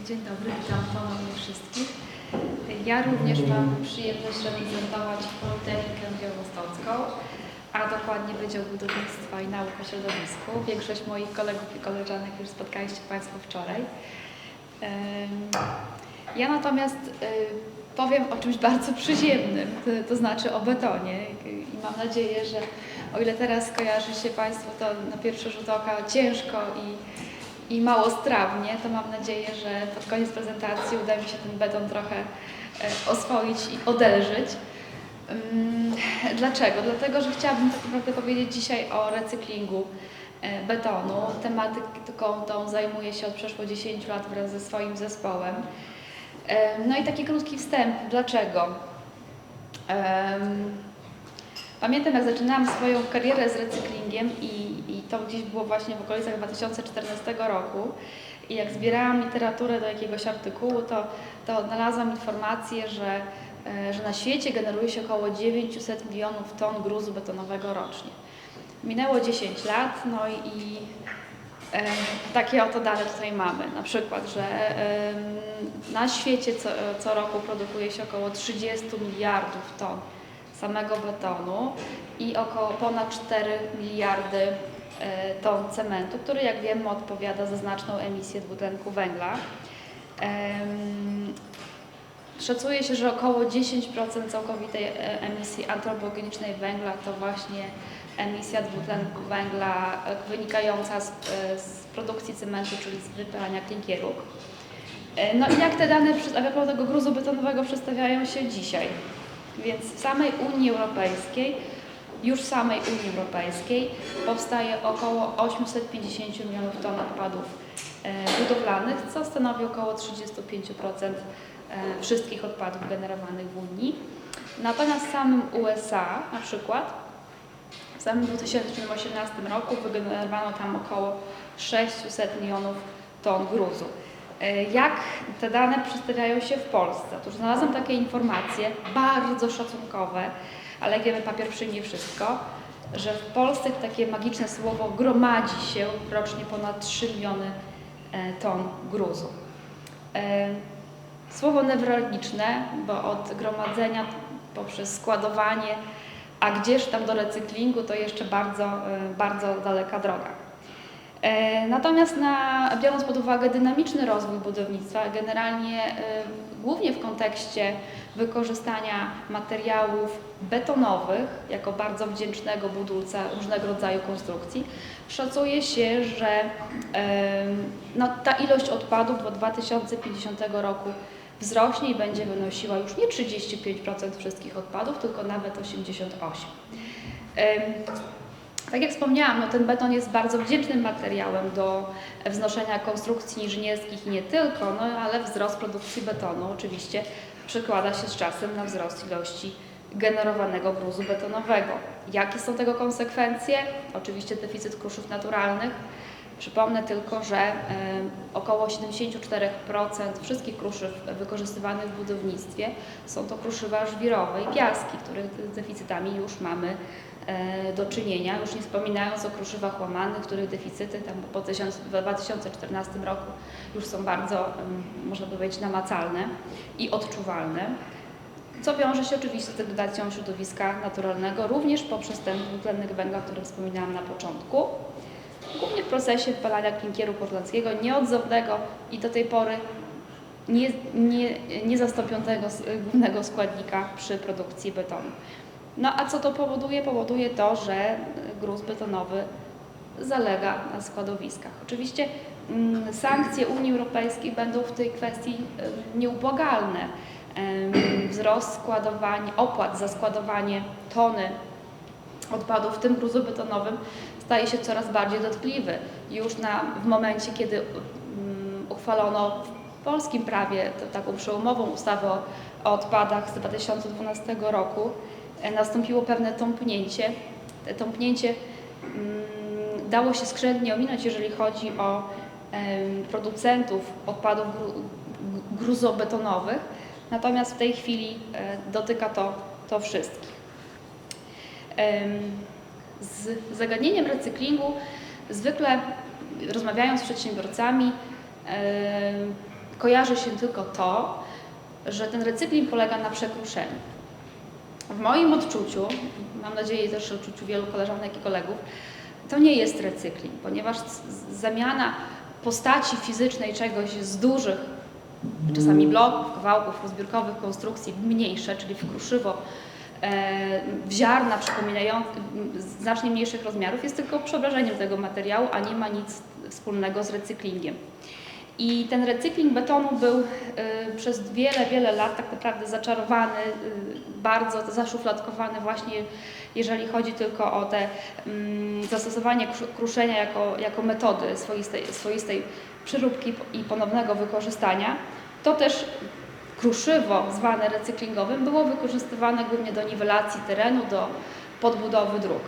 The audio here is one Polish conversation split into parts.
Dzień dobry, witam ponownie wszystkich. Ja również mam przyjemność reprezentować Politechnikę Białostocką, a dokładnie Wydział Budownictwa i Nauk o Środowisku. Większość moich kolegów i koleżanek już spotkaliście Państwo wczoraj. Ja natomiast powiem o czymś bardzo przyziemnym, to znaczy o betonie i mam nadzieję, że o ile teraz kojarzy się Państwu to na pierwszy rzut oka ciężko i mało strawnie, to mam nadzieję, że pod koniec prezentacji uda mi się ten beton trochę oswoić i odelżyć. Dlaczego? Dlatego, że chciałabym tak naprawdę powiedzieć dzisiaj o recyklingu betonu. Tematyką tą zajmuję się od przeszło 10 lat wraz ze swoim zespołem. No i taki krótki wstęp. Dlaczego? Pamiętam, jak zaczynałam swoją karierę z recyklingiem i to gdzieś było właśnie w okolicach 2014 roku i jak zbierałam literaturę do jakiegoś artykułu, to odnalazłam informację, że na świecie generuje się około 900 milionów ton gruzu betonowego rocznie. Minęło 10 lat, no i takie oto dane tutaj mamy. Na przykład, że na świecie co roku produkuje się około 30 miliardów ton samego betonu i około ponad 4 miliardy ton cementu, który, jak wiemy, odpowiada za znaczną emisję dwutlenku węgla. Szacuje się, że około 10% całkowitej emisji antropogenicznej węgla to właśnie emisja dwutlenku węgla wynikająca z produkcji cementu, czyli z wypalania klinkieru. No i jak te dane a propos tego gruzu betonowego przedstawiają się dzisiaj? Więc w samej Unii Europejskiej, już w samej Unii Europejskiej powstaje około 850 milionów ton odpadów budowlanych, co stanowi około 35% wszystkich odpadów generowanych w Unii. Natomiast w samym USA na przykład w samym 2018 roku wygenerowano tam około 600 milionów ton gruzu. Jak te dane przedstawiają się w Polsce? Otóż znalazłam takie informacje, bardzo szacunkowe, ale jak wiemy, papier przyjmie wszystko, że w Polsce takie magiczne słowo gromadzi się rocznie ponad 3 miliony ton gruzu. Słowo newralgiczne, bo od gromadzenia poprzez składowanie, a gdzież tam do recyklingu, to jeszcze bardzo daleka droga. Natomiast biorąc pod uwagę dynamiczny rozwój budownictwa, generalnie głównie w kontekście wykorzystania materiałów betonowych jako bardzo wdzięcznego budulca różnego rodzaju konstrukcji, szacuje się, że ta ilość odpadów do 2050 roku wzrośnie i będzie wynosiła już nie 35% wszystkich odpadów, tylko nawet 88%. Tak jak wspomniałam, ten beton jest bardzo wdzięcznym materiałem do wznoszenia konstrukcji inżynierskich i nie tylko, ale wzrost produkcji betonu oczywiście przekłada się z czasem na wzrost ilości generowanego gruzu betonowego. Jakie są tego konsekwencje? Oczywiście deficyt kruszyw naturalnych. Przypomnę tylko, że około 74% wszystkich kruszyw wykorzystywanych w budownictwie są to kruszywa żwirowe i piaski, których deficytami już mamy do czynienia, już nie wspominając o kruszywach łamanych, których deficyty tam po 2014 roku już są bardzo, można powiedzieć, namacalne i odczuwalne, co wiąże się oczywiście z degradacją środowiska naturalnego, również poprzez ten dwutlenek węgla, o którym wspominałam na początku, głównie w procesie wypalania klinkieru portlandzkiego, nieodzownego i do tej pory niezastąpionego głównego składnika przy produkcji betonu. No a co to powoduje? Powoduje to, że gruz betonowy zalega na składowiskach. Oczywiście sankcje Unii Europejskiej będą w tej kwestii nieubłagalne. Wzrost opłat za składowanie tony odpadów, w tym gruzu betonowym, staje się coraz bardziej dotkliwy. Już w momencie, kiedy uchwalono w polskim prawie taką przełomową ustawę o odpadach z 2012 roku, nastąpiło pewne tąpnięcie. To tąpnięcie dało się skrzętnie ominąć, jeżeli chodzi o producentów odpadów gruzobetonowych, natomiast w tej chwili dotyka to wszystkich. Z zagadnieniem recyklingu zwykle rozmawiając z przedsiębiorcami kojarzy się tylko to, że ten recykling polega na przekruszeniu. W moim odczuciu, mam nadzieję też w odczuciu wielu koleżanek i kolegów, to nie jest recykling, ponieważ zamiana postaci fizycznej czegoś z dużych, czasami bloków, kawałków rozbiórkowych konstrukcji w mniejsze, czyli w kruszywo, w ziarna przypominające znacznie mniejszych rozmiarów, jest tylko przeobrażeniem tego materiału, a nie ma nic wspólnego z recyklingiem. I ten recykling betonu był przez wiele lat tak naprawdę zaczarowany, bardzo zaszufladkowany właśnie, jeżeli chodzi tylko o te zastosowanie kruszenia jako metody swoistej przeróbki i ponownego wykorzystania. To też kruszywo zwane recyklingowym było wykorzystywane głównie do niwelacji terenu, do podbudowy dróg.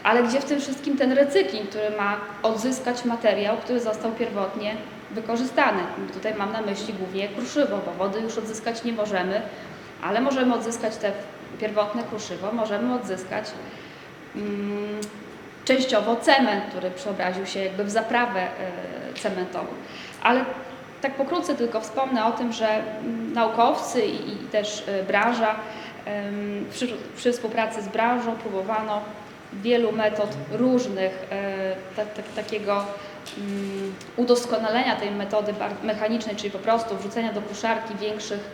Ale gdzie w tym wszystkim ten recykling, który ma odzyskać materiał, który został pierwotnie wykorzystany? Tutaj mam na myśli głównie kruszywo, bo wody już odzyskać nie możemy, ale możemy odzyskać te pierwotne kruszywo, możemy odzyskać częściowo cement, który przeobraził się jakby w zaprawę cementową. Ale tak pokrótce tylko wspomnę o tym, że naukowcy i też branża, przy współpracy z branżą próbowano wielu metod różnych, takiego udoskonalenia tej metody mechanicznej, czyli po prostu wrzucenia do kruszarki większych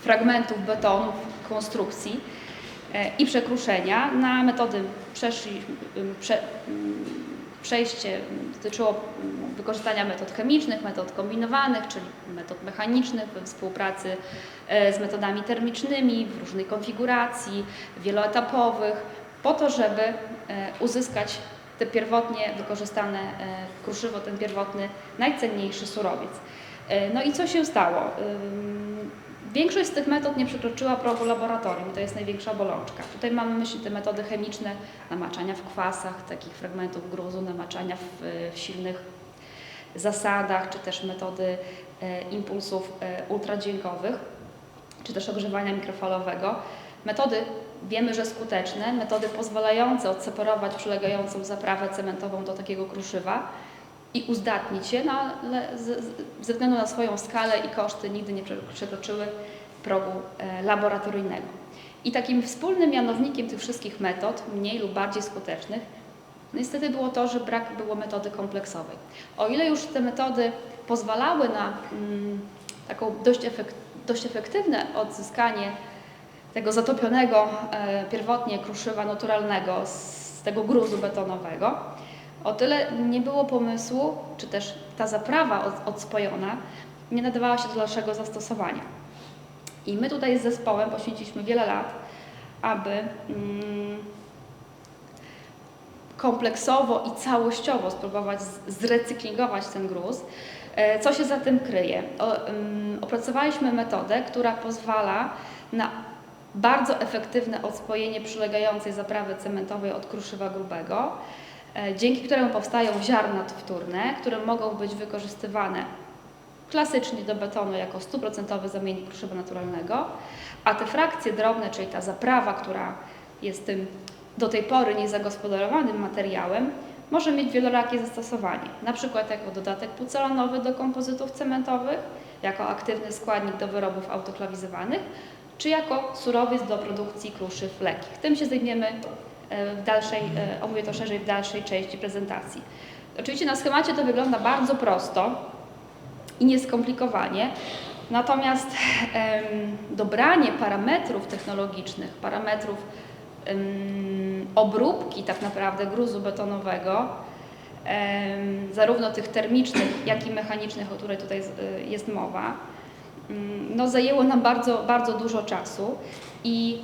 fragmentów betonu, konstrukcji i przekruszenia. Na metody przejście dotyczyło wykorzystania metod chemicznych, metod kombinowanych, czyli metod mechanicznych we współpracy z metodami termicznymi w różnej konfiguracji, wieloetapowych, po to, żeby uzyskać te pierwotnie wykorzystane kruszywo, ten pierwotny, najcenniejszy surowiec. No i co się stało? Większość z tych metod nie przekroczyła progu laboratorium, to jest największa bolączka. Tutaj mamy na myśli te metody chemiczne, namaczania w kwasach, takich fragmentów gruzu, namaczania w silnych zasadach, czy też metody impulsów ultradźwiękowych, czy też ogrzewania mikrofalowego. Metody wiemy, że skuteczne, metody pozwalające odseparować przylegającą zaprawę cementową do takiego kruszywa i uzdatnić się, ale ze względu na swoją skalę i koszty nigdy nie przekroczyły progu laboratoryjnego. I takim wspólnym mianownikiem tych wszystkich metod, mniej lub bardziej skutecznych, niestety było to, że brak było metody kompleksowej. O ile już te metody pozwalały na taką dość efektywne odzyskanie tego zatopionego pierwotnie kruszywa naturalnego z tego gruzu betonowego, o tyle nie było pomysłu, czy też ta zaprawa odspojona nie nadawała się do dalszego zastosowania. I my tutaj z zespołem poświęciliśmy wiele lat, aby kompleksowo i całościowo spróbować zrecyklingować ten gruz. Co się za tym kryje? Opracowaliśmy metodę, która pozwala na bardzo efektywne odspojenie przylegającej zaprawy cementowej od kruszywa grubego, dzięki któremu powstają ziarna wtórne, które mogą być wykorzystywane klasycznie do betonu jako 100% zamiennik kruszywa naturalnego, a te frakcje drobne, czyli ta zaprawa, która jest tym do tej pory niezagospodarowanym materiałem, może mieć wielorakie zastosowanie, na przykład jako dodatek pucelanowy do kompozytów cementowych, jako aktywny składnik do wyrobów autoklawizowanych, czy jako surowiec do produkcji kruszyw lekkich. Tym się zajmiemy omówię to szerzej w dalszej części prezentacji. Oczywiście na schemacie to wygląda bardzo prosto i nieskomplikowanie, natomiast dobranie parametrów technologicznych, parametrów obróbki tak naprawdę gruzu betonowego, zarówno tych termicznych, jak i mechanicznych, o której tutaj jest mowa, no zajęło nam bardzo dużo czasu i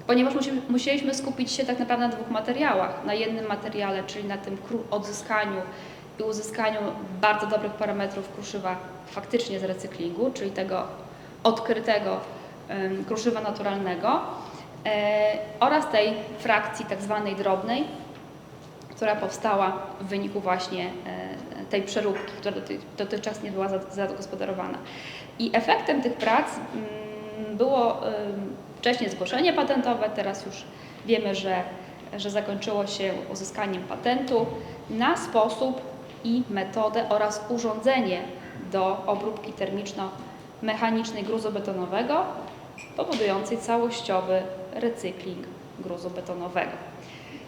ponieważ musieliśmy skupić się tak naprawdę na dwóch materiałach. Na jednym materiale, czyli na tym odzyskaniu i uzyskaniu bardzo dobrych parametrów kruszywa faktycznie z recyklingu, czyli tego odkrytego kruszywa naturalnego oraz tej frakcji tak zwanej drobnej, która powstała w wyniku właśnie tej przeróbki, która dotychczas nie była zagospodarowana. I efektem tych prac było wcześniej zgłoszenie patentowe, teraz już wiemy, że zakończyło się uzyskaniem patentu na sposób i metodę oraz urządzenie do obróbki termiczno-mechanicznej gruzu betonowego, powodującej całościowy recykling gruzu betonowego.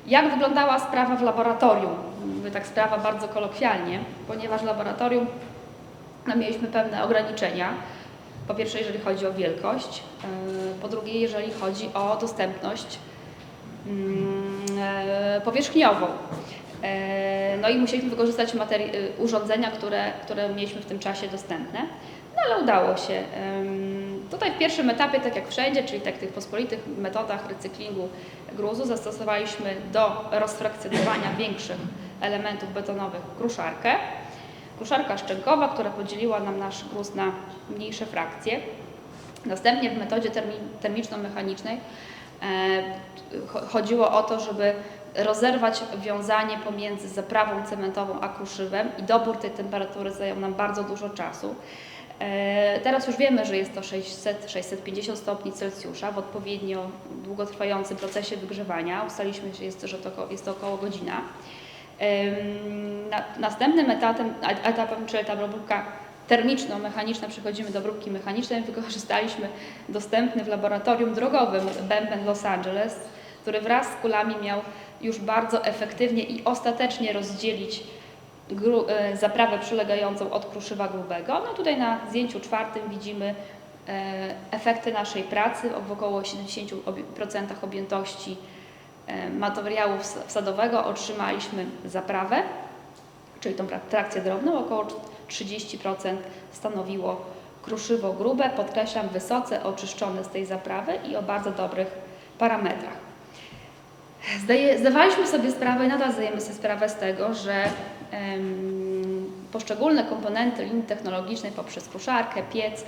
Jak wyglądała sprawa w laboratorium? Mówię tak sprawa bardzo kolokwialnie, ponieważ w laboratorium mieliśmy pewne ograniczenia. Po pierwsze, jeżeli chodzi o wielkość, po drugie, jeżeli chodzi o dostępność powierzchniową. No i musieliśmy wykorzystać urządzenia, które mieliśmy w tym czasie dostępne, no ale udało się. Tutaj w pierwszym etapie, tak jak wszędzie, czyli tak w tych pospolitych metodach recyklingu gruzu, zastosowaliśmy do rozfrakcjonowania większych elementów betonowych kruszarkę. Kruszarka szczękowa, która podzieliła nam nasz gruz na mniejsze frakcje. Następnie w metodzie termiczno-mechanicznej chodziło o to, żeby rozerwać wiązanie pomiędzy zaprawą cementową a kruszywem i dobór tej temperatury zajął nam bardzo dużo czasu. Teraz już wiemy, że jest to 600-650 stopni Celsjusza w odpowiednio długotrwającym procesie wygrzewania. Ustaliliśmy, że jest to około godzina. Następnym etapem, czyli etap obróbka termiczno-mechaniczna, przechodzimy do obróbki mechanicznej. Wykorzystaliśmy dostępny w laboratorium drogowym bęben Los Angeles, który wraz z kulami miał już bardzo efektywnie i ostatecznie rozdzielić zaprawę przylegającą od kruszywa grubego. No tutaj na zdjęciu czwartym widzimy efekty naszej pracy. W około 70% objętości materiału wsadowego otrzymaliśmy zaprawę, czyli tą trakcję drobną. Około 30% stanowiło kruszywo grube, podkreślam, wysoce oczyszczone z tej zaprawy i o bardzo dobrych parametrach. Zdawaliśmy sobie sprawę i nadal zdajemy sobie sprawę z tego, że poszczególne komponenty linii technologicznej poprzez kruszarkę, piec,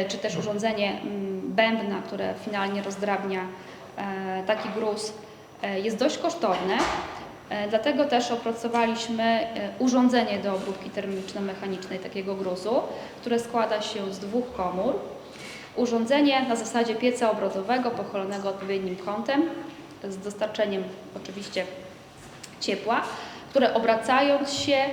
czy też urządzenie bębna, które finalnie rozdrabnia taki gruz, jest dość kosztowne. Dlatego też opracowaliśmy urządzenie do obróbki termiczno-mechanicznej takiego gruzu, które składa się z 2 komór. Urządzenie na zasadzie pieca obrotowego pocholonego odpowiednim kątem, z dostarczeniem oczywiście ciepła, które obracając się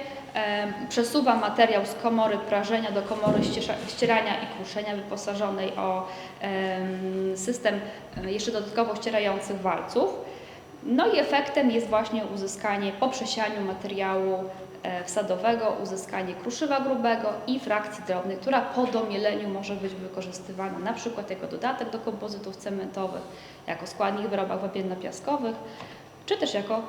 przesuwa materiał z komory prażenia do komory ścierania i kruszenia wyposażonej o system jeszcze dodatkowo ścierających walców. No i efektem jest właśnie uzyskanie po przesianiu materiału wsadowego, uzyskanie kruszywa grubego i frakcji drobnej, która po domieleniu może być wykorzystywana na przykład jako dodatek do kompozytów cementowych, jako składnik w wyrobach wapienno-piaskowych, czy też jako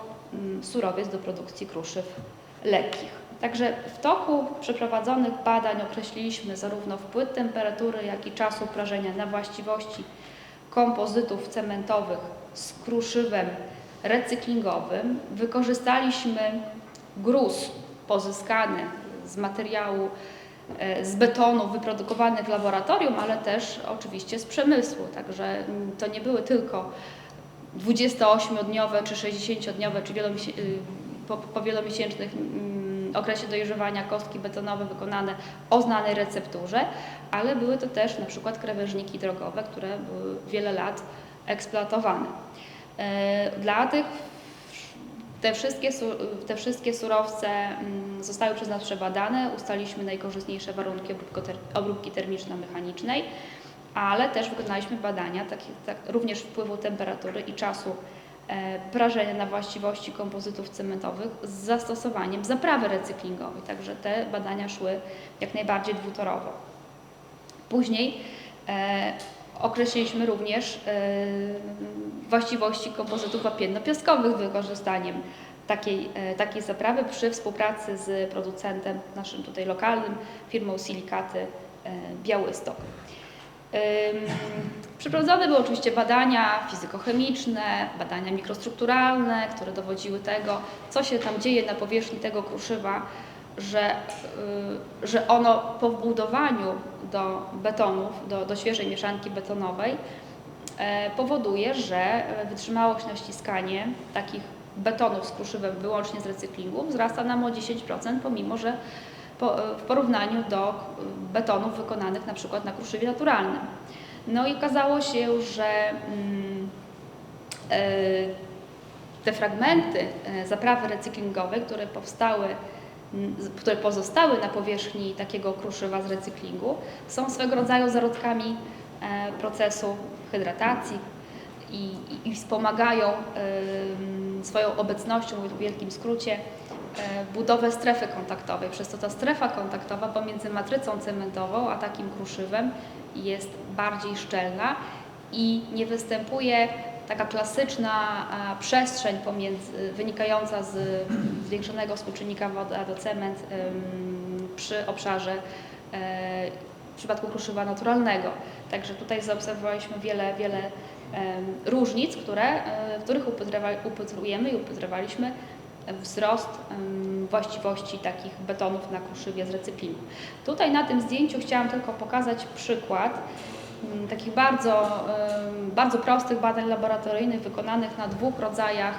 surowiec do produkcji kruszyw lekkich. Także w toku przeprowadzonych badań określiliśmy zarówno wpływ temperatury, jak i czasu prażenia na właściwości kompozytów cementowych z kruszywem recyklingowym. Wykorzystaliśmy gruz pozyskany z materiału, z betonu wyprodukowany w laboratorium, ale też oczywiście z przemysłu. Także to nie były tylko 28-dniowe czy 60-dniowe, czy po wielomiesięcznych okresie dojrzewania kostki betonowe wykonane o znanej recepturze, ale były to też na przykład krawężniki drogowe, które były wiele lat eksploatowane. Te wszystkie surowce zostały przez nas przebadane, ustaliliśmy najkorzystniejsze warunki obróbki termiczno-mechanicznej, ale też wykonaliśmy badania również wpływu temperatury i czasu prażenia na właściwości kompozytów cementowych z zastosowaniem zaprawy recyklingowej. Także te badania szły jak najbardziej dwutorowo. Później określiliśmy również właściwości kompozytów wapienno-piaskowych z wykorzystaniem takiej zaprawy przy współpracy z producentem naszym tutaj lokalnym, firmą Silikaty Białystok. Przeprowadzone były oczywiście badania fizykochemiczne, badania mikrostrukturalne, które dowodziły tego, co się tam dzieje na powierzchni tego kruszywa, że ono po wbudowaniu do betonów, do świeżej mieszanki betonowej powoduje, że wytrzymałość na ściskanie takich betonów z kruszywem wyłącznie z recyklingu wzrasta nam o 10%, pomimo że w porównaniu do betonów wykonanych na przykład na kruszywie naturalnym. No i okazało się, że te fragmenty zaprawy recyklingowej, które powstały które pozostały na powierzchni takiego kruszywa z recyklingu, są swego rodzaju zarodkami procesu hydratacji i wspomagają swoją obecnością, w wielkim skrócie, budowę strefy kontaktowej. Przez to ta strefa kontaktowa pomiędzy matrycą cementową a takim kruszywem jest bardziej szczelna i nie występuje taka klasyczna przestrzeń wynikająca z zwiększonego współczynnika woda do cement przy obszarze w przypadku kruszywa naturalnego. Także tutaj zaobserwowaliśmy wiele różnic, w których upatrujemy i upatrywaliśmy wzrost właściwości takich betonów na kruszywie z recyklingu. Tutaj na tym zdjęciu chciałam tylko pokazać przykład takich bardzo prostych badań laboratoryjnych wykonanych na 2 rodzajach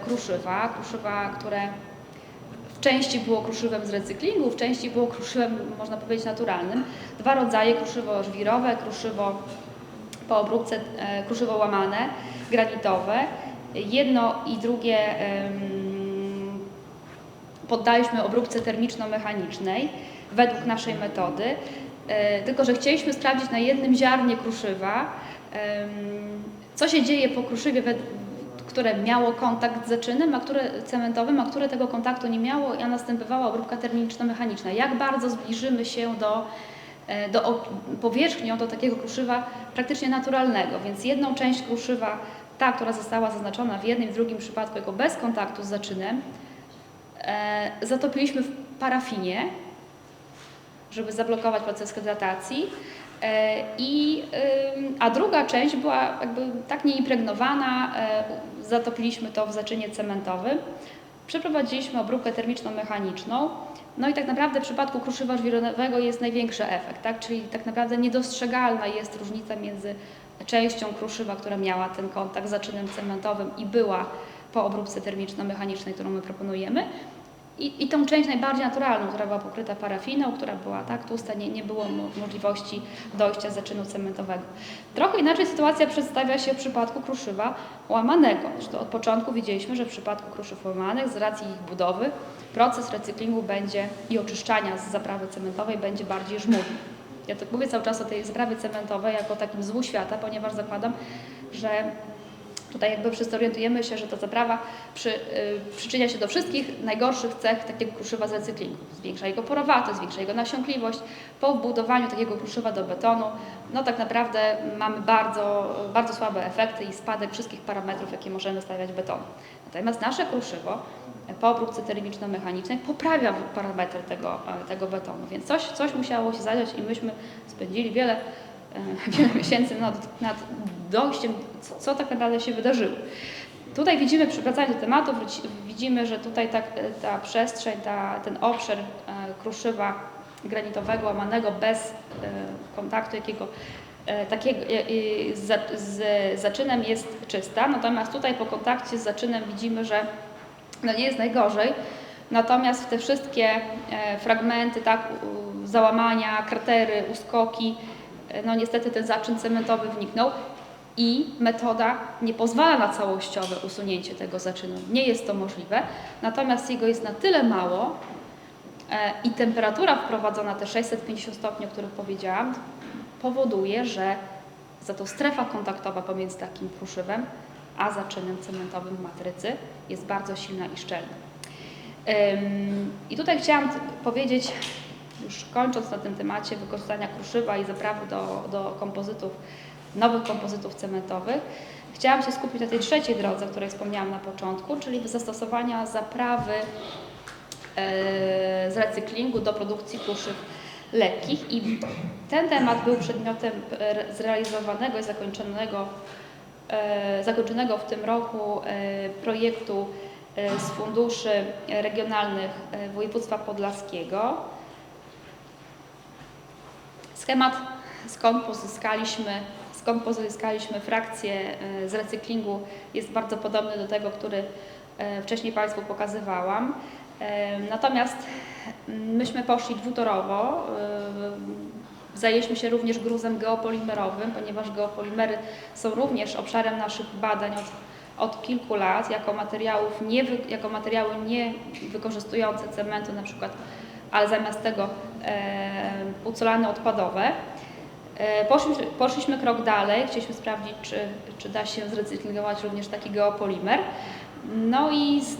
kruszywa. Kruszywa, które w części było kruszywem z recyklingu, w części było kruszywem, można powiedzieć, naturalnym. 2 rodzaje: kruszywo żwirowe, kruszywo po obróbce, kruszywo łamane, granitowe. Jedno i drugie poddaliśmy obróbce termiczno-mechanicznej według naszej metody, tylko że chcieliśmy sprawdzić na jednym ziarnie kruszywa, co się dzieje po kruszywie, które miało kontakt z zaczynem, cementowym, a które tego kontaktu nie miało, a następowała obróbka termiczno-mechaniczna. Jak bardzo zbliżymy się powierzchnią do takiego kruszywa praktycznie naturalnego. Więc jedną część kruszywa, ta, która została zaznaczona w jednym i w drugim przypadku jako bez kontaktu z zaczynem, zatopiliśmy w parafinie, żeby zablokować proces hydratacji, a druga część była jakby tak nieimpregnowana, zatopiliśmy to w zaczynie cementowym. Przeprowadziliśmy obróbkę termiczno-mechaniczną, no i tak naprawdę w przypadku kruszywa żwirowego jest największy efekt, tak? Czyli tak naprawdę niedostrzegalna jest różnica między częścią kruszywa, która miała ten kontakt z zaczynem cementowym i była po obróbce termiczno-mechanicznej, którą my proponujemy, i tą część najbardziej naturalną, która była pokryta parafiną, która była tak tłusta, nie było możliwości dojścia zaczynu cementowego. Trochę inaczej sytuacja przedstawia się w przypadku kruszywa łamanego. Zresztą od początku widzieliśmy, że w przypadku kruszyw łamanych, z racji ich budowy, proces recyklingu i oczyszczania z zaprawy cementowej będzie bardziej żmudny. Ja tak mówię cały czas o tej zaprawie cementowej jako takim złu świata, ponieważ zakładam, że tutaj jakby wszyscy orientujemy się, że ta zaprawa przyczynia się do wszystkich najgorszych cech takiego kruszywa z recyklingu. Zwiększa jego porowatość, zwiększa jego nasiąkliwość. Po wbudowaniu takiego kruszywa do betonu, no tak naprawdę mamy bardzo słabe efekty i spadek wszystkich parametrów, jakie możemy stawiać betonu. Natomiast nasze kruszywo po obróbce termiczno-mechanicznej poprawia parametry tego betonu, więc coś musiało się zadziać i myśmy spędzili wiele miesięcy nad dojściem, co tak naprawdę się wydarzyło. Tutaj widzimy, wracając do tematu, widzimy, że tutaj ta przestrzeń, ten obszar kruszywa granitowego łamanego bez kontaktu z zaczynem jest czysta, natomiast tutaj po kontakcie z zaczynem widzimy, że nie jest najgorzej, natomiast te wszystkie fragmenty, załamania, kratery, uskoki, niestety ten zaczyn cementowy wniknął i metoda nie pozwala na całościowe usunięcie tego zaczynu. Nie jest to możliwe, natomiast jego jest na tyle mało i temperatura wprowadzona, te 650 stopni, o których powiedziałam, powoduje, że za to strefa kontaktowa pomiędzy takim kruszywem a zaczynem cementowym matrycy jest bardzo silna i szczelna. I tutaj chciałam powiedzieć, już kończąc na tym temacie wykorzystania kruszywa i zaprawy do nowych kompozytów cementowych, chciałam się skupić na tej trzeciej drodze, o której wspomniałam na początku, czyli zastosowania zaprawy z recyklingu do produkcji kruszyw lekkich. I ten temat był przedmiotem zrealizowanego i zakończonego w tym roku projektu z funduszy regionalnych województwa podlaskiego. Schemat, skąd pozyskaliśmy frakcję z recyklingu, jest bardzo podobny do tego, który wcześniej Państwu pokazywałam. Natomiast myśmy poszli dwutorowo. Zajęliśmy się również gruzem geopolimerowym, ponieważ geopolimery są również obszarem naszych badań od od kilku lat jako materiały nie wykorzystujące cementu na przykład, ale zamiast tego pucolany odpadowe. Poszliśmy krok dalej, chcieliśmy sprawdzić, czy da się zrecyklingować również taki geopolimer. No i z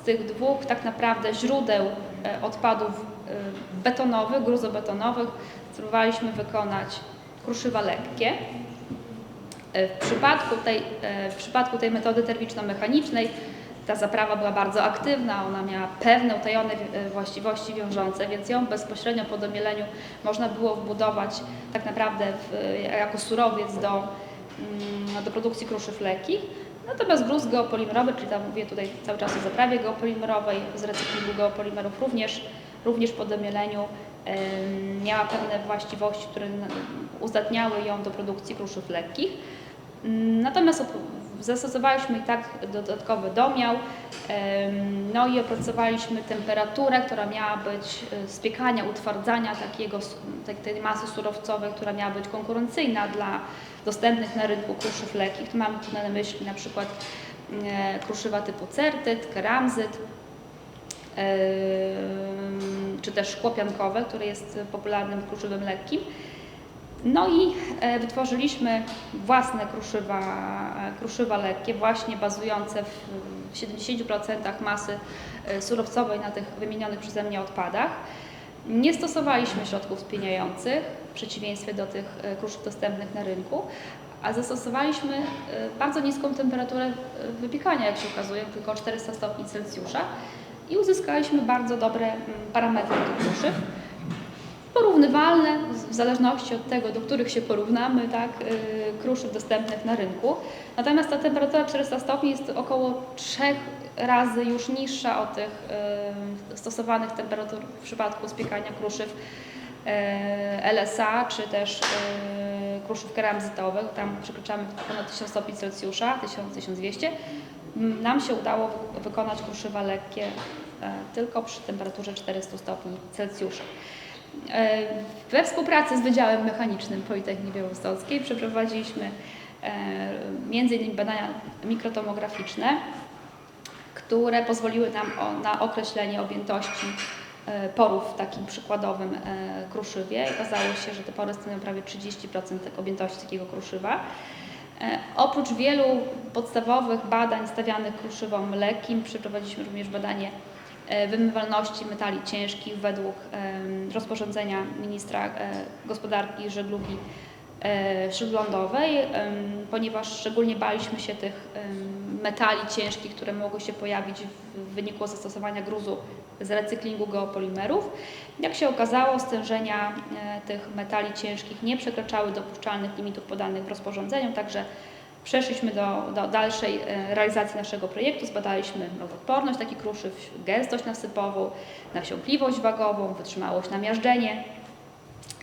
tych dwóch tak naprawdę źródeł odpadów betonowych, gruzobetonowych spróbowaliśmy wykonać kruszywa lekkie. W przypadku tej metody termiczno-mechanicznej ta zaprawa była bardzo aktywna, ona miała pewne utajone właściwości wiążące, więc ją bezpośrednio po domieleniu można było wbudować tak naprawdę jako surowiec do produkcji kruszyw lekkich. Natomiast gruz geopolimerowy, czyli mówię tutaj cały czas o zaprawie geopolimerowej, z recyklingu geopolimerów również po domieleniu miała pewne właściwości, które uzdatniały ją do produkcji kruszyw lekkich. Natomiast zastosowaliśmy i tak dodatkowy domiał, no i opracowaliśmy temperaturę, która miała być spiekania, utwardzania tej masy surowcowej, która miała być konkurencyjna dla dostępnych na rynku kruszyw lekkich. Tu mamy na myśli na przykład kruszywa typu certyt, keramzyt, czy też szkło piankowe, które jest popularnym kruszywem lekkim. No i wytworzyliśmy własne kruszywa lekkie, właśnie bazujące w 70% masy surowcowej na tych wymienionych przeze mnie odpadach. Nie stosowaliśmy środków spieniających, w przeciwieństwie do tych kruszyw dostępnych na rynku, a zastosowaliśmy bardzo niską temperaturę wypiekania, jak się okazuje, tylko 400 stopni Celsjusza i uzyskaliśmy bardzo dobre parametry tych kruszyw. Porównywalne, w zależności od tego, do których się porównamy, tak, kruszyw dostępnych na rynku. Natomiast ta temperatura 400 stopni jest około 3 razy już niższa od tych stosowanych temperatur w przypadku spiekania kruszyw LSA, czy też kruszyw keramzytowych. Tam przekroczamy ponad 1000 stopni Celsjusza, 1000-1200. Nam się udało wykonać kruszywa lekkie tylko przy temperaturze 400 stopni Celsjusza. We współpracy z Wydziałem Mechanicznym Politechniki Białostockiej przeprowadziliśmy m.in. badania mikrotomograficzne, które pozwoliły nam na określenie objętości porów w takim przykładowym kruszywie. Okazało się, że te pory stanowią prawie 30% objętości takiego kruszywa. Oprócz wielu podstawowych badań stawianych kruszywom lekkim, przeprowadziliśmy również badanie wymywalności metali ciężkich według rozporządzenia ministra gospodarki i żeglugi śródlądowej, ponieważ szczególnie baliśmy się tych metali ciężkich, które mogły się pojawić w wyniku zastosowania gruzu z recyklingu geopolimerów. Jak się okazało, stężenia tych metali ciężkich nie przekraczały dopuszczalnych limitów podanych w rozporządzeniu, także przeszliśmy do dalszej realizacji naszego projektu, zbadaliśmy mrozoodporność takich kruszyw, gęstość nasypową, nasiąkliwość wagową, wytrzymałość na miażdżenie.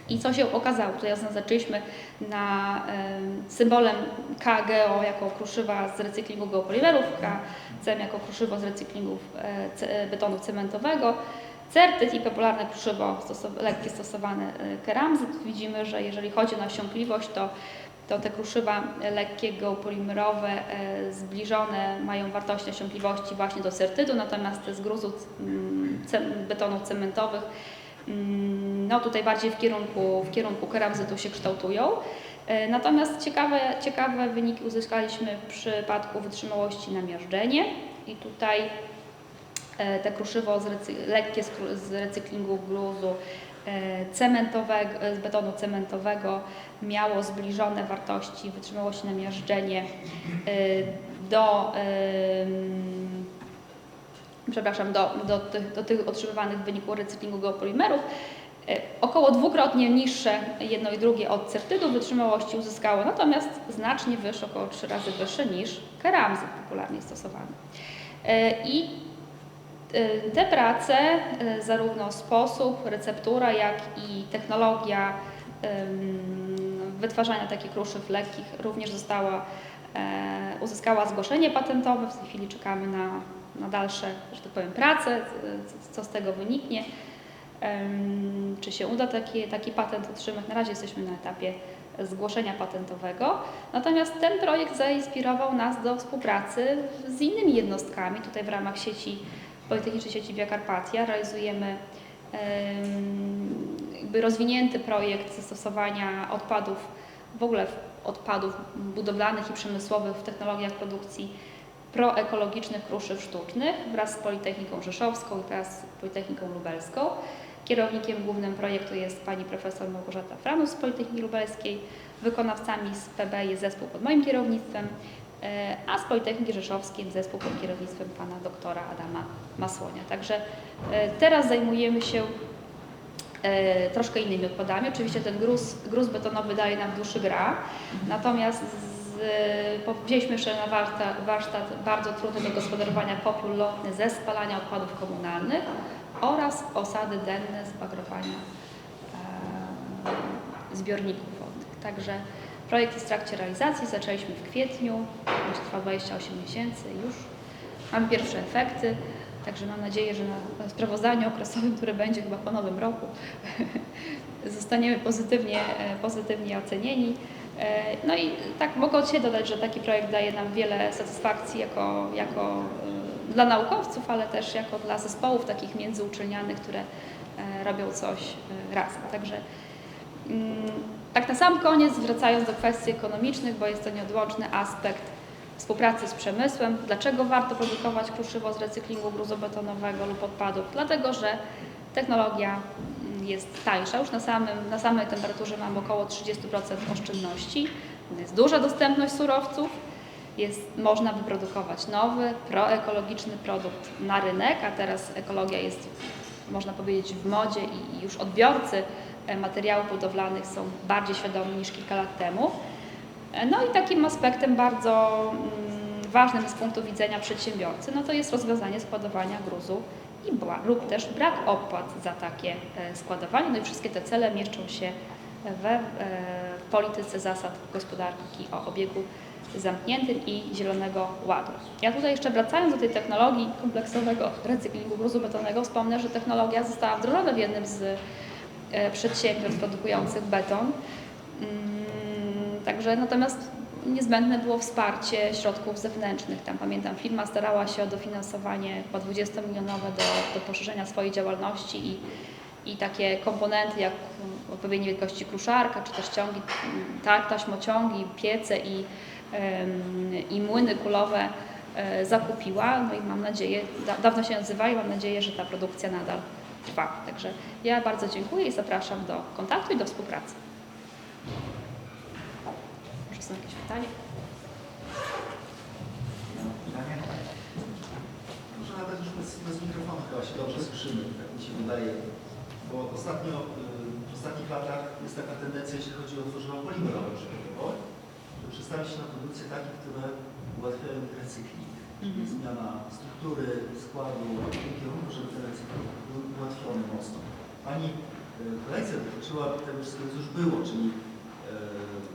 I co się okazało? Tutaj zaznaczyliśmy na symbolem KGO jako kruszywa z recyklingu geopolimerów, KCM jako kruszywo z recyklingu betonu cementowego, certyt i popularne kruszywo lekkie stosowane keramzyt. Widzimy, że jeżeli chodzi o nasiąkliwość, to te kruszywa lekkie geopolimerowe zbliżone mają wartość nasiąkliwości właśnie do certytu, natomiast te z gruzu betonów cementowych no tutaj bardziej w kierunku keramzytu się kształtują. Natomiast ciekawe wyniki uzyskaliśmy w przypadku wytrzymałości na miażdżenie i tutaj te kruszywo lekkie z recyklingu gruzu cementowego, z betonu cementowego miało zbliżone wartości wytrzymałości na miażdżenie do tych otrzymywanych w wyniku recyklingu geopolimerów. Około dwukrotnie niższe jedno i drugie od certytu wytrzymałości uzyskało, natomiast znacznie wyższe, około 3 razy wyższe niż keramzyt popularnie stosowany. I te prace, zarówno sposób, receptura, jak i technologia wytwarzania takich kruszyw lekkich również uzyskała zgłoszenie patentowe. W tej chwili czekamy na dalsze, że tak powiem, prace, co z tego wyniknie, czy się uda taki patent otrzymać. Na razie jesteśmy na etapie zgłoszenia patentowego. Natomiast ten projekt zainspirował nas do współpracy z innymi jednostkami. Tutaj w ramach sieci Politechnicznej Sieci Via Carpatia realizujemy jakby rozwinięty projekt zastosowania odpadów, w ogóle odpadów budowlanych i przemysłowych w technologiach produkcji proekologicznych kruszyw sztucznych wraz z Politechniką Rzeszowską i wraz z Politechniką Lubelską. Kierownikiem głównym projektu jest pani profesor Małgorzata Franus z Politechniki Lubelskiej. Wykonawcami z PB jest zespół pod moim kierownictwem, a z Politechniki Rzeszowskiej zespół pod kierownictwem pana doktora Adama Masłonia. Także teraz zajmujemy się troszkę innymi odpadami. Oczywiście ten gruz betonowy daje nam w duszy gra, natomiast wzięliśmy jeszcze na warsztat bardzo trudny do gospodarowania popiół lotny ze spalania odpadów komunalnych oraz osady denne z bagrowania zbiorników wodnych. Także projekt jest w trakcie realizacji, zaczęliśmy w kwietniu, będzie trwał 28 miesięcy i już mamy pierwsze efekty. Także mam nadzieję, że na sprawozdaniu okresowym, które będzie chyba po nowym roku, zostaniemy pozytywnie ocenieni. No i tak mogę od siebie dodać, że taki projekt daje nam wiele satysfakcji jako dla naukowców, ale też jako dla zespołów takich międzyuczelnianych, które robią coś razem. Także tak na sam koniec, wracając do kwestii ekonomicznych, bo jest to nieodłączny aspekt współpracy z przemysłem. Dlaczego warto produkować kruszywo z recyklingu gruzobetonowego lub odpadów? Dlatego, że technologia jest tańsza. Już na samej temperaturze mamy około 30% oszczędności. Jest duża dostępność surowców. Można wyprodukować nowy, proekologiczny produkt na rynek, a teraz ekologia jest, można powiedzieć, w modzie i już odbiorcy materiałów budowlanych są bardziej świadomi niż kilka lat temu. No i takim aspektem bardzo ważnym z punktu widzenia przedsiębiorcy, no to jest rozwiązanie składowania gruzu lub też brak opłat za takie składowanie. No i wszystkie te cele mieszczą się w polityce zasad gospodarki o obiegu zamkniętym i zielonego ładu. Ja tutaj jeszcze wracając do tej technologii kompleksowego recyklingu gruzu betonowego, wspomnę, że technologia została wdrożona w jednym z przedsiębiorstw produkujących beton. Także natomiast niezbędne było wsparcie środków zewnętrznych. Tam pamiętam, firma starała się o dofinansowanie chyba 20-milionowe do poszerzenia swojej działalności i takie komponenty jak odpowiedniej wielkości kruszarka, czy też ciągi, taśmociągi, piece i młyny kulowe zakupiła. No i mam nadzieję, dawno się nazywa i mam nadzieję, że ta produkcja nadal trwa. Także ja bardzo dziękuję i zapraszam do kontaktu i do współpracy. Może są jakieś pytania? Może nawet już bez mikrofonu chyba się dobrze słyszymy, tak mi się wydaje. Bo w ostatnich latach jest taka tendencja, jeśli chodzi o tworzywa polimerowe przykładowo, żeby przestawić się na produkcje takie, które ułatwiają recykling. Czyli zmiana struktury, składu, w tym kierunku, żeby ten recykling był ułatwiony mocno. Pani kolekcja dotyczyła tego wszystkiego, co już było, czyli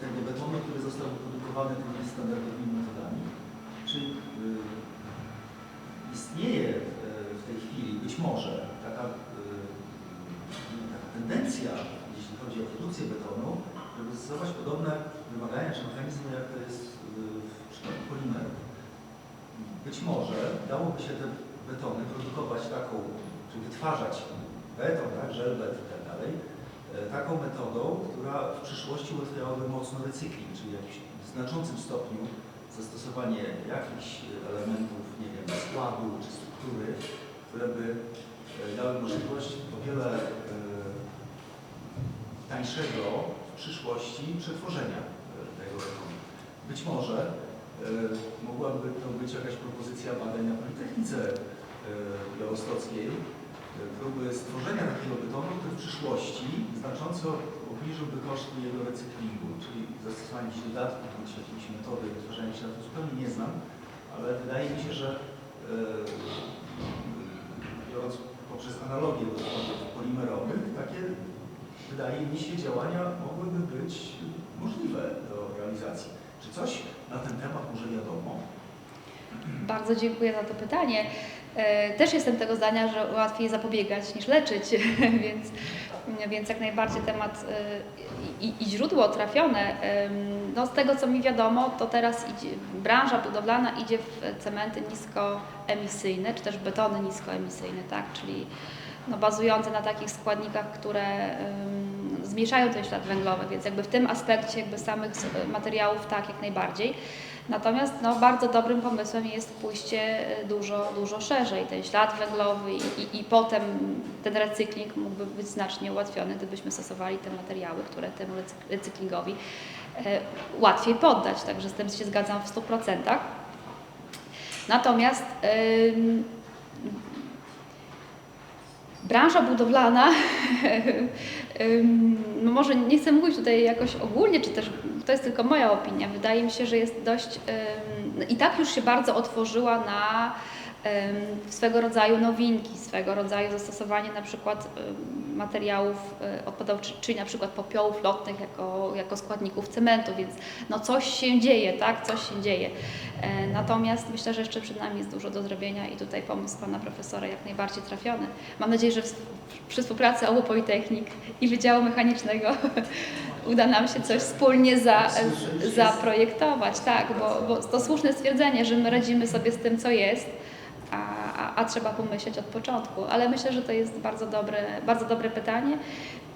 tego betonu, który został wyprodukowany tymi standardowymi metodami. Czy istnieje w tej chwili być może taka tendencja, jeśli chodzi o produkcję betonu, żeby stosować podobne wymagania czy mechanizmy, jak to jest w przypadku polimerów? Być może dałoby się te betony produkować taką, czy wytwarzać beton, tak, żelbet i tak dalej, taką metodą, która w przyszłości ułatwiałaby mocno recykling, czyli w jakimś znaczącym stopniu zastosowanie jakichś elementów, nie wiem, składu czy struktury, które by dały możliwość o wiele tańszego w przyszłości przetworzenia tego betonu. Być może mogłaby to być jakaś propozycja badań na Politechnice Białostockiej, próby stworzenia takiego betonu, który w przyszłości znacząco obniżyłby koszty jego recyklingu, czyli zastosowanie jakichś dodatków, czy jakiejś metody wytwarzania się, na to zupełnie nie znam, ale wydaje mi się, że biorąc poprzez analogię do odpadów polimerowych, takie, wydaje mi się, działania mogłyby być możliwe do realizacji. Czy coś na ten temat może wiadomo? Bardzo dziękuję za to pytanie. Też jestem tego zdania, że łatwiej zapobiegać niż leczyć, więc więc jak najbardziej temat i źródło trafione. No z tego co mi wiadomo, to teraz branża budowlana idzie w cementy niskoemisyjne, czy też betony niskoemisyjne, tak? Czyli no, bazujące na takich składnikach, które zmniejszają ten ślad węglowy, więc jakby w tym aspekcie jakby samych materiałów tak jak najbardziej. Natomiast no, bardzo dobrym pomysłem jest pójście dużo szerzej. Ten ślad węglowy i potem ten recykling mógłby być znacznie ułatwiony, gdybyśmy stosowali te materiały, które temu recyklingowi łatwiej poddać. Także z tym się zgadzam w 100%. Natomiast branża budowlana, no może nie chcę mówić tutaj jakoś ogólnie, czy też to jest tylko moja opinia, wydaje mi się, że jest dość, i tak już się bardzo otworzyła na swego rodzaju nowinki, swego rodzaju zastosowanie na przykład materiałów odpadów, czyli na przykład popiołów lotnych jako składników cementu, więc no coś się dzieje, tak, coś się dzieje. Natomiast myślę, że jeszcze przed nami jest dużo do zrobienia i tutaj pomysł pana profesora jak najbardziej trafiony. Mam nadzieję, że przy współpracy obu Politechnik i Wydziału Mechanicznego uda nam się coś wspólnie zaprojektować, tak, bo to słuszne stwierdzenie, że my radzimy sobie z tym, co jest, a trzeba pomyśleć od początku. Ale myślę, że to jest bardzo dobre pytanie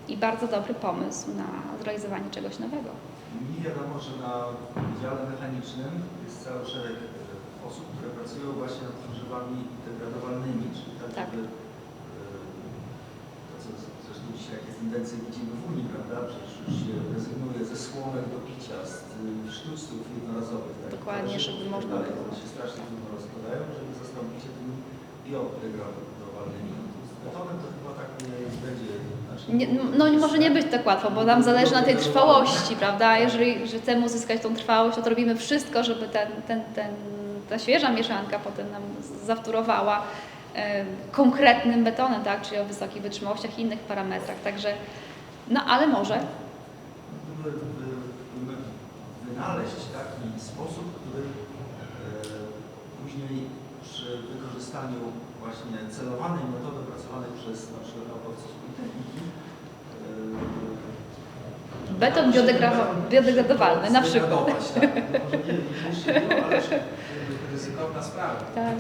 i bardzo dobry pomysł na zrealizowanie czegoś nowego. Mi wiadomo, że na Wydziale Mechanicznym jest cały szereg osób, które pracują właśnie nad tworzywami degradowalnymi, czyli tak, żeby to, co zresztą dzisiaj jakie tendencje widzimy w Unii, prawda? Przecież już się rezygnuje ze słomek do picia, z sztućców jednorazowych. Tak? Dokładnie, żeby można było. One się strasznie trudno rozkładają, żeby zastąpić się tymi biodegradowalnymi. Z betonem to chyba tak nie będzie. Znaczy, No może nie być tak łatwo, bo nam zależy na tej trwałości, prawda? Jeżeli chcemy uzyskać tą trwałość, to robimy wszystko, żeby ta świeża mieszanka potem nam zawtórowała konkretnym betonem, tak? Czyli o wysokich wytrzymałościach i innych parametrach. Także, no ale może. Gdyby wynaleźć taki sposób, który później przy wykorzystaniu właśnie celowanej metody pracowanej przez na przykład naukowców Politechniki Beton biodegradowalny na przykład. Tak. Może nie ale ryzykowna sprawa. Tak.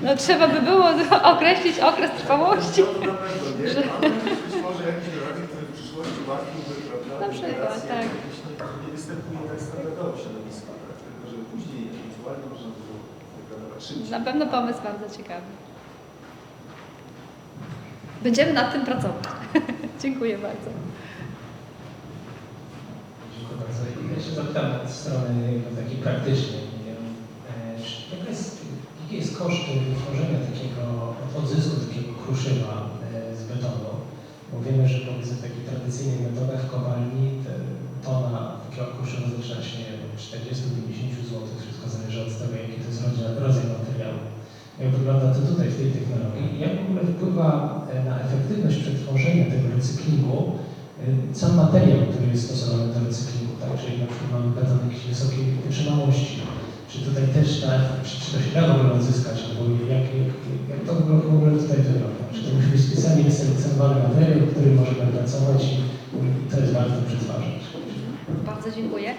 No trzeba by było określić okres trwałości. To na pewno nie, ale być może jakiś dodatek, który w przyszłości ułatwiłby, prawda, Na przykład, tak. Nie występuje tak standardowo w środowisku, tak? Tylko że później ewentualnie można było degradować szybciej. Na pewno pomysł bardzo ciekawy. Będziemy nad tym pracować. Dziękuję bardzo. Dziękuję bardzo. Ja się zapytam od strony takiej praktycznej. Jaki jest koszt wytworzenia takiego odzysku, takiego kruszywa z betonu? Bo wiemy, że powiedzmy w takich tradycyjnych metodach w kopalni tona takiego kruszywa zaczyna się 40-50 zł. Wszystko zależy od tego, jaki to jest rodzaj materiału. Jak wygląda to tutaj w tej technologii? Jak w ogóle wpływa na efektywność przetworzenia tego recyklingu sam materiał, który jest stosowany do recyklingu, tak? Czyli na przykład mamy beton jakiejś wysokiej wytrzymałości. Czy tutaj też czy to się da w ogóle odzyskać, albo jak to w ogóle tutaj wygląda? Czy to musi być specjalnie wyselekcjonowany materiał, który możemy pracować i to jest warto przetwarzać? Bardzo dziękuję.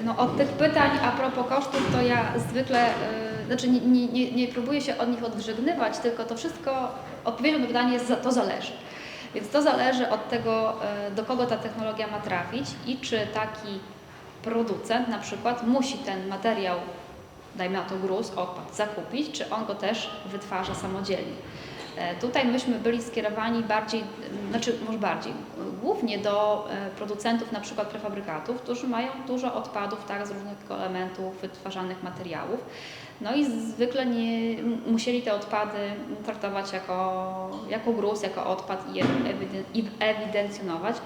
No, od tych pytań a propos kosztów, to ja zwykle, znaczy nie próbuję się od nich odwrzegnywać, tylko to wszystko, odpowiedzią na pytanie jest, to zależy. Więc to zależy od tego, do kogo ta technologia ma trafić i czy taki producent na przykład musi ten materiał, dajmy na to gruz, odpad, zakupić, czy on go też wytwarza samodzielnie. Tutaj myśmy byli skierowani głównie do producentów na przykład prefabrykatów, którzy mają dużo odpadów, tak, z różnych elementów wytwarzanych materiałów. No i zwykle nie musieli te odpady traktować jako gruz, jako odpad i ewidencjonować.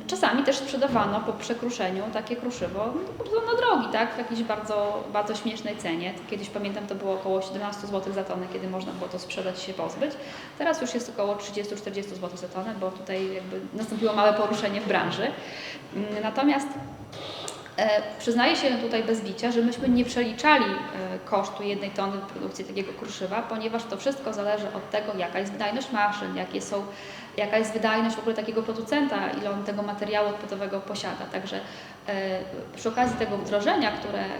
Czasami też sprzedawano po przekruszeniu takie kruszywo na drogi, tak, w jakiejś bardzo śmiesznej cenie. Kiedyś pamiętam, to było około 17 zł za tonę, kiedy można było to sprzedać i się pozbyć. Teraz już jest około 30-40 zł za tonę, bo tutaj jakby nastąpiło małe poruszenie w branży. Natomiast Przyznaję się tutaj bez bicia, że myśmy nie przeliczali kosztu 1 tony produkcji takiego kruszywa, ponieważ to wszystko zależy od tego, jaka jest wydajność maszyn, jaka jest wydajność w ogóle takiego producenta, ile on tego materiału odpadowego posiada. Także przy okazji tego wdrożenia,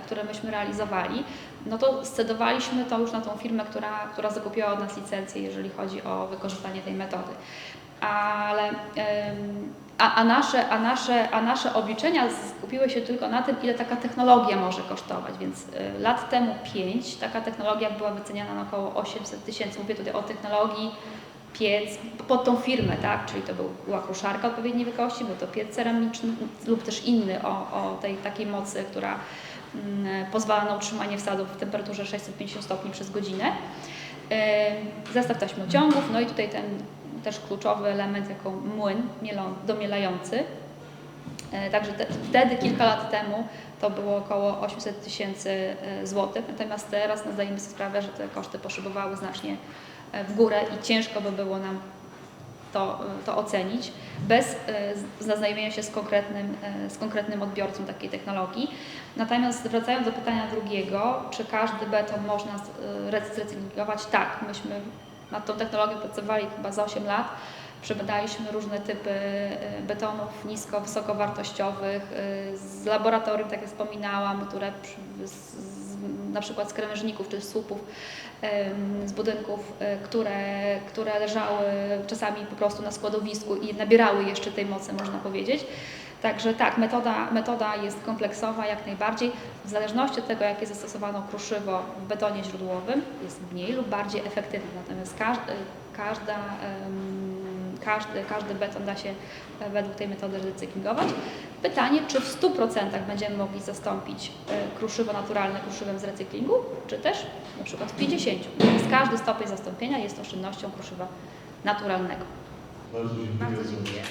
które myśmy realizowali, no to scedowaliśmy to już na tą firmę, która zakupiła od nas licencję, jeżeli chodzi o wykorzystanie tej metody. Ale nasze obliczenia skupiły się tylko na tym, ile taka technologia może kosztować, więc lat temu 5 taka technologia była wyceniana na około 800 000. Mówię tutaj o technologii piec pod tą firmę, tak? Czyli to była kruszarka odpowiedniej wielkości, był to piec ceramiczny lub też inny o tej takiej mocy, która pozwala na utrzymanie wsadów w temperaturze 650 stopni przez godzinę. Zestaw taśmociągów, no i tutaj ten też kluczowy element jako młyn domielający. Także wtedy, kilka lat temu, to było około 800 000 złotych, natomiast teraz zdajemy sobie sprawę, że te koszty poszybowały znacznie w górę i ciężko by było nam to ocenić bez zaznajomienia się z konkretnym odbiorcą takiej technologii. Natomiast wracając do pytania drugiego, czy każdy beton można zrecyklingować? Tak, myśmy nad tą technologią pracowali chyba za 8 lat. Przebadaliśmy różne typy betonów nisko-wysokowartościowych z laboratorium, tak jak wspominałam, które na przykład z krawężników czy z słupów z budynków, które leżały czasami po prostu na składowisku i nabierały jeszcze tej mocy, można powiedzieć. Także tak, metoda jest kompleksowa jak najbardziej. W zależności od tego, jakie zastosowano kruszywo w betonie źródłowym, jest mniej lub bardziej efektywny. Natomiast każdy beton da się według tej metody recyklingować. Pytanie, czy w 100% będziemy mogli zastąpić kruszywo naturalne kruszywem z recyklingu, czy też na przykład w 50%. Więc każdy stopień zastąpienia jest oszczędnością kruszywa naturalnego. Bardzo dziękuję. Bardzo dziękuję.